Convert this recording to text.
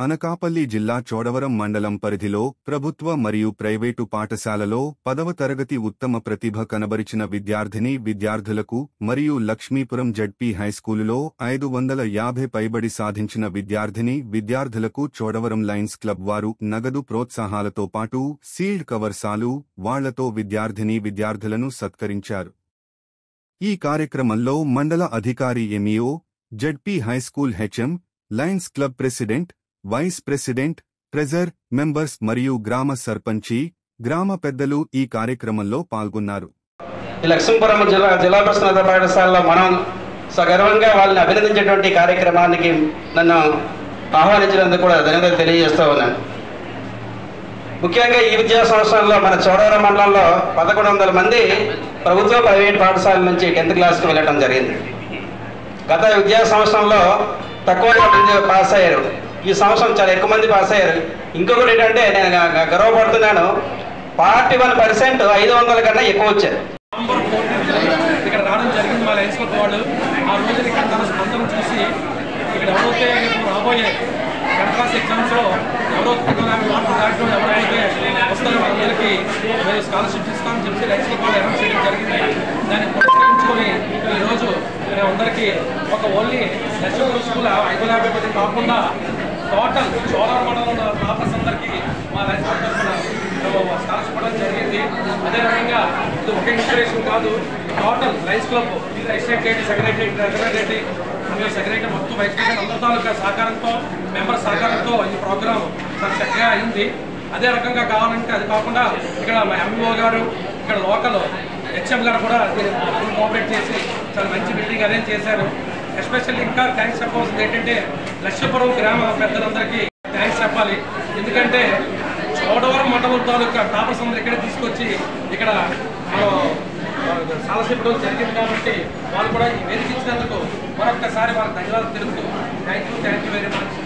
అనకాపల్లి జిల్లా చోడవరం మండలం పరిధిలో ప్రభుత్వ మరియు ప్రైవేటు పాఠశాలలో 10వ తరగతి ఉత్తమ ప్రతిభ కనబరిచిన విద్యార్థులకు మరియు లక్ష్మీపురం జడ్పీ హైస్కూలులో 550 పైబడి సాధించిన విద్యార్థులకు చోడవరం లయన్స్ క్లబ్ వారు నగదు ప్రోత్సాహాలతో పాటు సీల్డ్ కవర్సాలు వాళ్లతో విద్యార్థులను సత్కరించారు. ఈ కార్యక్రమంలో మండల అధికారి MEO, ZP high school HM, lions club president, vice president, treasurer, members మరియు గ్రామ సర్పంచి, గ్రామ పెద్దలు ఈ కార్యక్రమంలో పాల్గొన్నారు. లక్ష్మీపురం జిల్లా పరిషత్ పాఠశాలలో మనం సగర్వంగా వాళ్ళని అభినందించేటువంటి కార్యక్రమానికి నన్ను ఆహ్వానించినందుకు కూడా ధన్యవాదాలు తెలియజేస్తూ ఉన్నాను. ముఖ్యంగా ఈ విద్యా సంవత్సరంలో మన చోడవరం మండలంలో 1100 మంది ప్రభుత్వ ప్రైవేట్ పాఠశాల నుంచి 10th క్లాస్కి వెళ్ళడం జరిగింది. గత విద్యా సంవత్సరంలో తక్కువ మంది పాస్ అయ్యారు. ఈ సంవత్సరం చాలా ఎక్కువ మంది పాస్ అయ్యారు. ఇంకొకటి ఏంటంటే నేను గర్వపడుతున్నాను, 41% 500 కన్నా ఎక్కువ వచ్చారు. ఇక్కడ రావడం జరిగింది మా లయన్స్ క్లబ్ వాళ్ళు. ఆ రోజు ఇక్కడ తన స్పందన చూసి ఇక్కడ ఎవరైతే రాబోయే 10th క్లాస్ ఎగ్జామ్స్లో ఎవరైతే వస్తారో వాళ్ళందరికీ మేము స్కాలర్షిప్ ఇస్తామని చెప్పి లయన్స్ క్లబ్ వాళ్ళు అనౌన్స్ చేయడం జరిగింది. దాన్ని పురస్కరించుకొని ఈరోజు మేమందరికీ ఒక ఓన్లీ లక్ష్మీపురం స్కూల్ 550 మంది కాకుండా టోటల్ చోడవరం మండలంలో టాపర్స్ అందరికీ మా లయన్స్ క్లబ్ తరఫున స్కాలర్షిప్ ఇవ్వడం జరిగింది. అదేవిధంగా ఇది ఒక ఇన్స్పిరేషన్ కాదు, total Lions club president, secretary మొత్తం వైస్ ప్రెసిడెంట్ అందరి తాలూకా సహకారంతో, మెంబర్ సహకారంతో ఈ ప్రోగ్రాం చాలా చక్కగా అయింది. అదే రకంగా కావాలంటే అది కాకుండా ఇక్కడ మా ఎంఈఓ గారు, ఇక్కడ లోకల్ హెచ్ఎం గారు కూడా దీన్ని కోఆపరేట్ చేసి చాలా మంచి బిల్డింగ్ అరేంజ్ చేశారు. ఎస్పెషల్లీ ఇంకా థ్యాంక్స్ చెప్పవలసింది ఏంటంటే లక్ష్మీపురం గ్రామ పెద్దలందరికీ థ్యాంక్స్ చెప్పాలి. ఎందుకంటే చోడవరం మండలం తాలూకా టాపర్స్ అందరూ ఇక్కడే తీసుకొచ్చి ఇక్కడ స్కాలర్షిప్ ఇవ్వడం జరిగింది. కాబట్టి వాళ్ళు కూడా ఈ వేదిక ఇచ్చినందుకు మరొక్కసారి వాళ్ళకి ధన్యవాదాలు తెలుపుతూ థ్యాంక్ యూ వెరీ మచ్.